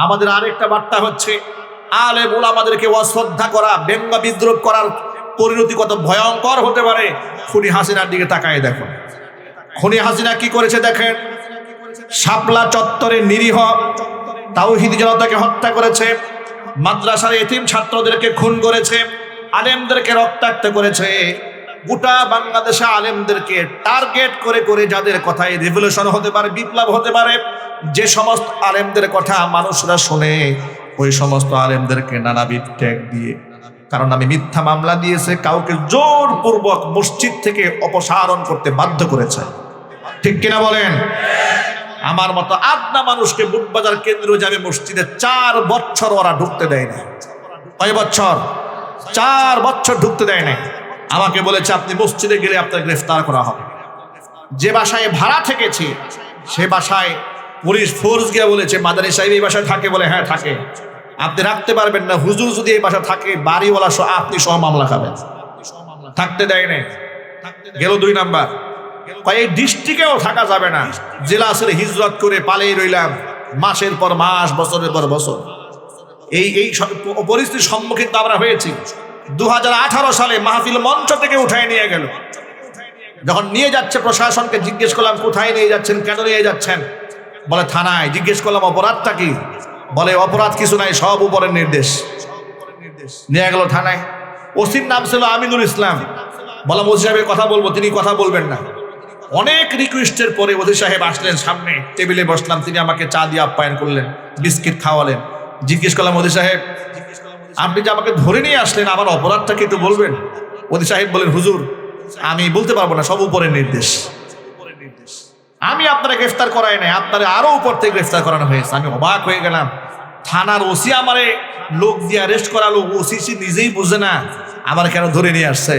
আমাদের আরেকটা বার্তা হচ্ছে, আলেম ওলামাদেরকে অশ্রদ্ধা করা, ব্যঙ্গ বিদ্রুপ করার পরিণতি কত ভয়ঙ্কর হতে পারে। খুনি হাসিনার দিকে তাকায় দেখুন, খুনি হাসিনা কি করেছে দেখেন। শাপলা চত্বরে নিরীহ তাওহীদি জনতাকে হত্যা করেছে, মাদ্রাসার এতিম ছাত্রদেরকে খুন করেছে, আলেমদেরকে রক্তাক্ত করেছে। গোটা বাংলাদেশে আলেমদেরকে টার্গেট করে করে যাদের কথায় রেভলিউশন হতে পারে, বিপ্লব হতে পারে, যে সমস্ত আলেমদের কথা মানুষরা শোনে, ওই সমস্ত আলেমদেরকে নানাবিধ ট্যাগ দিয়ে, কারণ আমি মিথ্যা মামলা দিয়েছে, কাউকে জোরপূর্বক মসজিদ থেকে অপসারণ করতে বাধ্য করেছে। ঠিক কিনা বলেন? আমার মতো আদনা মানুষকে বুটবাজার কেন্দ্রীয় জামে মসজিদে 4 বছর ওরা ঢুকতে দেয় না। কয় বছর? 4 বছর ঢুকতে দেয় না। আমাকে বলেছে আপনি মসজিদে গেলে আপনার গ্রেফতার করা হবে। যে বাসায় ভাড়া থেকেছি সে বাসায় পুলিশ ফোর্স গিয়ে বলেছে মাদানী সাহেব এই বাসায় থাকে, বলে হ্যাঁ থাকে, আপনি রাখতে পারবেন না, হুজুর যদি এই বাসা থাকে বাড়িওয়ালা সহ আপনি সহ মামলা খাবেন। থাকতে দেয় নাই। গেল 2 নাম্বার, এই ডিস্ট্রিক্টেও থাকা যাবে না, জেলা আসলে হিজরত করে পালিয়ে রইলাম মাসের পর মাস, বছরের পর বছর। এই পরিস্থিতির সম্মুখীন আমরা হয়েছি। 2018 সালে মাহফিল মঞ্চ থেকে উঠায় নিয়ে গেল। যখন নিয়ে যাচ্ছে প্রশাসনকে জিজ্ঞেস করলাম কোথায় নিয়ে যাচ্ছেন, কেন নিয়ে যাচ্ছেন, বলে থানায়। জিজ্ঞেস করলাম অপরাধটা কি, বলে অপরাধ কিছু নাই, সব উপরের নির্দেশ। নিয়ে গেল থানায়। ওসির নাম ছিল আমিনুল ইসলাম। বললাম ওসি সাহেবের কথা বলবো, তিনি কথা বলবেন না। অনেক রিকোয়েস্টের পরে ওসি সাহেব আসলেন, সামনে টেবিলে বসলাম, তিনি আমাকে চা দিয়ে আপ্যায়ন করলেন, বিস্কিট খাওয়ালেন। জিজ্ঞেস করলাম ওসি সাহেব আপনি যে আমাকে ধরে নিয়ে আসলেন, আমার অপরাধটা কি একটু বলবেন? ওসি সাহেব বলেন হুজুর আমি বলতে পারবো না, সব উপরের নির্দেশ। আমি আপনারা গ্রেফতার করাই নাই, আপনারা আরো উপর থেকে গ্রেফতার করানো হয়েছে। আমি অবাক হয়ে গেলাম। থানার ওসি আমারে লোক দিয়ে অ্যারেস্ট করালো, ওসি নিজেই বুঝে না আমার কেন ধরে নিয়ে আসছে,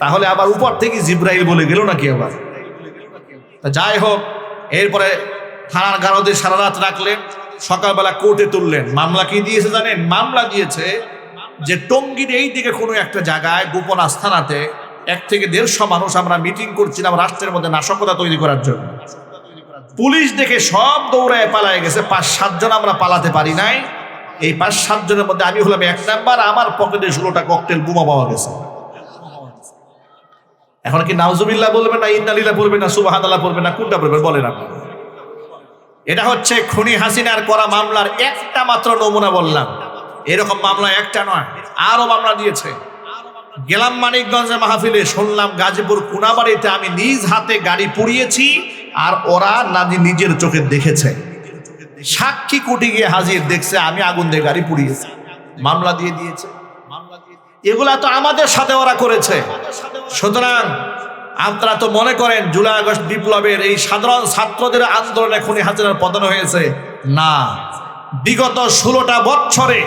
তাহলে আবার উপর থেকে জিব্রাইল বলে গেল নাকি আবার? যাই হোক, এরপরে থানার গারদে সারা রাত রাখলেন, সকালবেলা কোর্টে তুললেন। মামলা কি দিয়েছে জানেন? মামলা দিয়েছে যে টঙ্গীর এই দিকে কোনো একটা জায়গায় গোপন আস্থানাতে 1 থেকে 150 মানুষ আমরা মিটিং করছিলাম রাষ্ট্রের মধ্যে নাশকতা তৈরি করার জন্য। পুলিশ দেখে সব দৌড়ায় পালায় গেছে, 5-7 জন আমরা পালাতে পারি নাই। এই 5-7 জনের মধ্যে আমি হলাম 1 নাম্বার। আমার পকেটে 16টা ককটেল বোমা পাওয়া গেছে। এখন কি নাউজুবিল্লাহ বলবেন না ইন্নালিল্লাহ বলবেন না সুবহানাল্লাহ বলবেন না, কোনটা বলবেন বলেন আপনি? এটা হচ্ছে খুনি হাসিনার করা মামলার একটা মাত্র নমুনা বললাম। এরকম মামলা একটা নয়, আরো মামলা দিয়েছে। গেলাম মানিকগঞ্জের মাহফিলে, শুনলাম গাজীপুর কোনাবাড়িতে আমি নিজ হাতে গাড়ি পুড়িয়েছি, আর ওরা নিজের চোখে দেখেছে। সাক্ষী কোর্টে গিয়ে হাজির, দেখছে আমি আগুন দিয়ে গাড়ি পুড়িয়েছি, মামলা দিয়ে দিয়েছে। এগুলা তো আমাদের সাথে ওরা করেছে। সুতরাং আপনারা তো মনে করেন জুলাই আগস্ট বিপ্লবের এই সাধারণ ছাত্রদের আন্দোলনে খুনি হাসিনার পতন হয়েছে? না, বিগত 16টা বছরে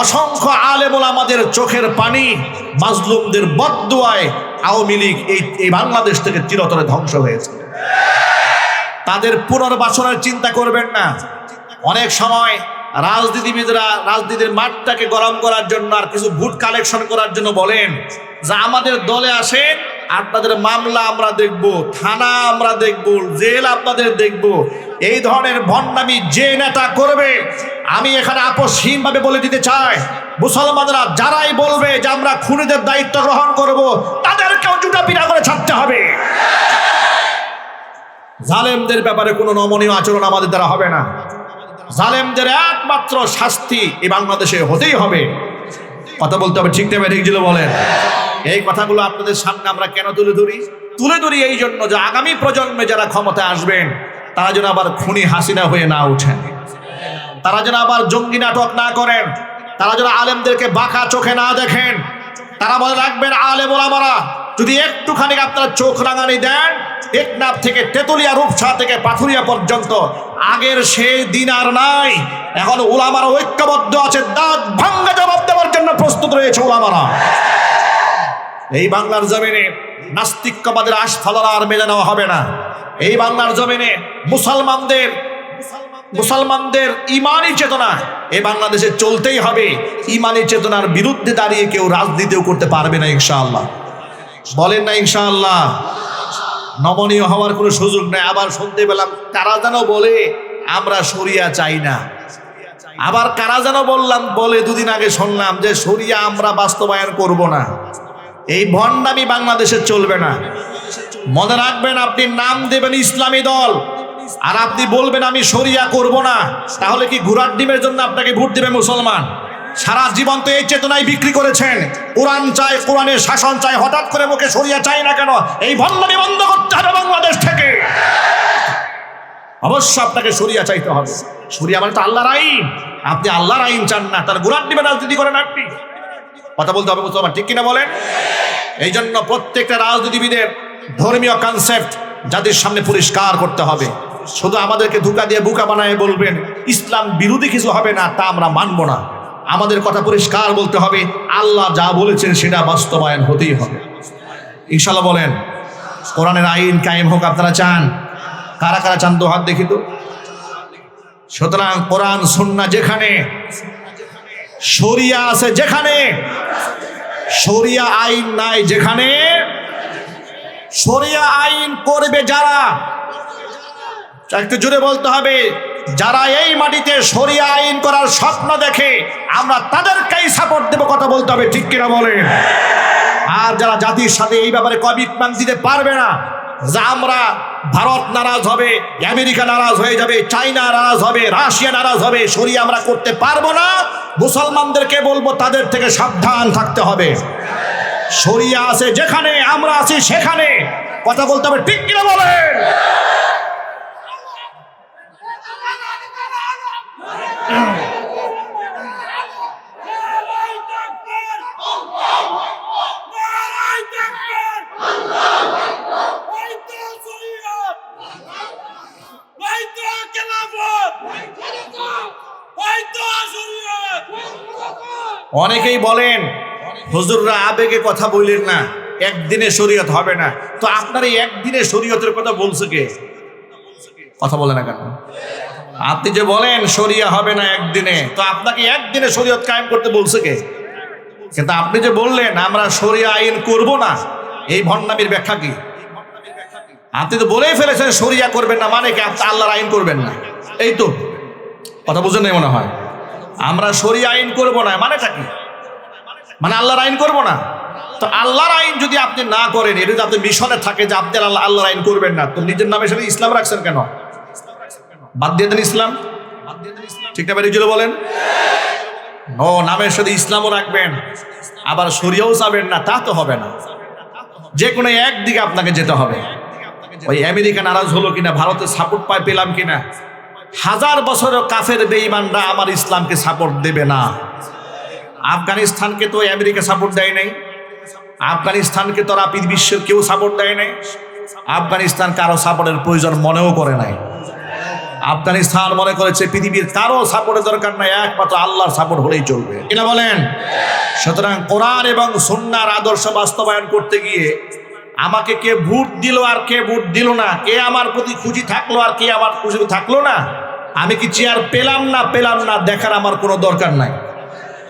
অসংখ্য আলেম ওলামাদের চোখের পানি, মাজলুমদের বদদুয়ায় আওয়ামী লীগ এই বাংলাদেশ থেকে চিরতরে ধ্বংস হয়েছে। তাদের পুনর্বাসনের চিন্তা করবেন না। অনেক সময় রাজনীতিবিদরা রাজনীতির মাঠটাকে গরম করার জন্য আর কিছু ভোট কালেকশন করার জন্য বলেন যে আমাদের দলে আসেন, আপনাদের মামলা আমরা দেখব, থানা আমরা দেখব, জেল আপনাদের দেখব। এই ধরনের ভণ্ডামি যে নেতা করবে, আমি এখানে আপসহীনভাবে বলে দিতে চাই, মুসলমানরা যারাই বলবে যে আমরা খুনিদের দায়িত্ব গ্রহণ করব, তাদেরকেও জুতা পিটা করে ছাড়তে হবে। জালেমদের ব্যাপারে কোনো নমনীয় আচরণ আমাদের দ্বারা হবে না। জালেমদের একমাত্র শাস্তি এই বাংলাদেশে হতেই হবে। কথা বলতে হবে, ঠিক নেবে ঠিক ছিল বলেন। এই কথাগুলো আপনাদের সামনে আমরা কেন তুলে ধরি এই জন্য যে আগামী প্রজন্মে যারা ক্ষমতা আসবেন তারা যেন আবার খুনি হাসিনা হয়ে না ওঠেন, তারা যেন আবার জঙ্গি নাটক না করেন, তারা যেন আলেমদেরকে বাঁকা চোখে না দেখেন। তারা মনে রাখবেন আলেম ওলামারা যদি একটুখানি আপনারা চোখ রাঙানি দেন, টেকনাফ থেকে তেতুলিয়া, রূপসা থেকে পাথুরিয়া পর্যন্ত আগের সেই দিন আর নাই। এখন ওলামারা ঐক্যবদ্ধ আছে, দাঁত ভাঙ্গা জবাব দেওয়ার জন্য প্রস্তুত রয়েছে ওলামারা। এই বাংলার জমিনে নাস্তিক্যবাদের আস্ফালন আর মেনে নেওয়া হবে না। এই বাংলার জমিনে মুসলমানদের ইমানি চেতনা এই বাংলাদেশে চলতেই হবে। ইমানি চেতনার বিরুদ্ধে দাঁড়িয়ে কেউ রাজনীতিও করতে পারবে না ইনশাআল্লাহ। বলেন না ইনশাআল্লাহ? নমনীয় হওয়ার কোনো সুযোগ নেই। আবার শুনতে পেলাম তারা যেন বলে আমরা শরিয়া চাই না। আবার কারা যেন বলে দুদিন আগে শুনলাম যে শরিয়া আমরা বাস্তবায়ন করব না। এই ভণ্ডামি বাংলাদেশে চলবে না। মনে রাখবেন, আপনি নাম দেবেন ইসলামী দল আর আপনি বলবেন আমি শরিয়া করব না, তাহলে কি ঘোড়ার ডিমের জন্য আপনাকে ভোট দেবে মুসলমান? সারা জীবন তো এই চেতনায় বিক্রি করেছেন, কোরআন চাই, কোরআনের শাসন চাই, হঠাৎ করে মুখে শরিয়া চাই না কেন? এই ভণ্ডামি বন্ধ করতে হবে বাংলাদেশ থেকে। অবশ্য আপনাকে শরিয়া চাইতে হবে। শরিয়া মানে তো আল্লাহর আইন। আপনি আল্লাহর আইন চান না, তার ঘোড়ার ডিমে রাজনীতি করেন আপনি। কথা বলতে হবে মুসলমান, ঠিক কিনা বলেন? এই জন্য প্রত্যেকটা রাজনীতিবিদের ধর্মীয় কনসেপ্ট জাতির সামনে পরিষ্কার করতে হবে। শুধু আমাদেরকে ধোঁকা দিয়ে বোকা বানায় বলবেন ইসলাম বিরোধী কিছু হবে না, তা আমরা মানব না। আমাদের কথা পরিষ্কার বলতে হবে, আল্লাহ যা বলেছেন সেটা বাস্তবায়ন হতেই হবে ইনশাল্লাহ। বলেন কোরআনের আইন কায়েম হোক। আপনারা চান? কারা কারা চান তো হাত দেখি তো। সুতরাং কোরআন সুন্নাহ যেখানে, শরিয়া আছে যেখানে, শরিয়া আইন নাই যেখানে, শরিয়া আইন করবে যারা, একটু জোরে বলতে হবে, যারা এই মাটিতে শরিয়া আইন করার স্বপ্ন দেখে আমরা তাদেরকেই সাপোর্ট দেব। কথা বলতে হবে, ঠিক কিনা বলেন? আর যারা জাতির সাথে এই ব্যাপারে কমিটমেন্ট দিতে পারবে না, যা আমরা ভারত নারাজ হবে, আমেরিকা নারাজ হয়ে যাবে, চায়না নারাজ হবে, রাশিয়া নারাজ হবে, শরিয়া আমরা করতে পারবো না, মুসলমানদেরকে বলবো তাদের থেকে সাবধান থাকতে হবে। শরিয়া আছে যেখানে, আমরা আছি সেখানে। কথা বলতে হবে, ঠিক কিনা বলেন? অনেকেই বলেন হুজুররা আবেগে কথা বললেন না, একদিনে শরীয়ত হবে না। তো আপনার এই একদিনে শরীয়তের কথা বলছে কে? কথা বলে না কেন? আপনি যে বলেন শরিয়া হবে না একদিনে, তো আপনাকে একদিনে শরীয়ত কায়েম করতে বলছে কে? কিন্তু আপনি যে বললেন আমরা শরিয়া আইন করব না, এই ভণ্ডামির ব্যাখ্যা কি? আপনি তো বলেই ফেলেছেন শরিয়া করবেন না, মানে কি আপনি আল্লাহর আইন করবেন না? এই তো কথা বুঝেন নাই মনে হয়। আমরা শরিয়া আইন করব না মানেটা কি? মানে আল্লাহর আইন করব না। তো আল্লাহর আইন যদি আপনি না করেন, এটা যদি আপনি মিশনে থাকে যে আপনি আল্লাহর আইন করবেন না, তো নিজের নামে সেটা ইসলাম রাখছেন কেন? বাদ দিয়ে দেন ইসলাম, ঠিক না? বেরিয়ে বলেন ও নামের সাথে ইসলামও রাখবেন, আবার শরিয়াও চাবেন না, তা তো হবে না। যে কোনো একদিকে আপনাকে যেতে হবে। ওই আমেরিকা নারাজ হলো কিনা, ভারতের সাপোর্ট পেলাম কিনা, 1000 বছরের কাফের বেঈমানরা আমার ইসলামকে সাপোর্ট দেবে না। আফগানিস্তানকে তো আমেরিকা সাপোর্ট দেয় নাই, আফগানিস্তানকে তো বিশ্বের কেউ সাপোর্ট দেয় নাই। আফগানিস্তান কারো সাপোর্টের প্রয়োজন মনেও করে নাই। আফগানিস্তান মনে করেছে পৃথিবীর কারো সাপোর্টের দরকার নাই, একমাত্র আল্লাহর সাপোর্ট হলেই চলবে, কিনা বলেন? সুতরাং কোরআন এবং সুন্নাহর আদর্শ বাস্তবায়ন করতে গিয়ে আমাকে কে ভোট দিল আর কে ভোট দিল না, কে আমার প্রতি খুশি থাকলো আর কে আমার খুশি থাকলো না, আমি কি চেয়ার পেলাম না দেখার আমার কোনো দরকার নাই।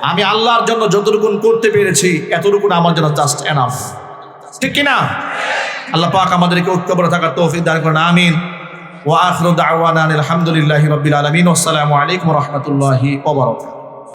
আমি আল্লাহর জন্য যতটুকু করতে পেরেছি এতটুকু আমার জন্য জাস্ট এনাফ, ঠিক কিনা? আল্লাহ পাক আমাদেরকে ঐক্যবদ্ধ থাকার তৌফিক দান করেন, আমিন। ওয়া আখিরু দাওয়ানা আলহামদুলিল্লাহি রাব্বিল আলামিন। আসসালামু আলাইকুম ওয়া রাহমাতুল্লাহি ওয়া বারাকাতুহু।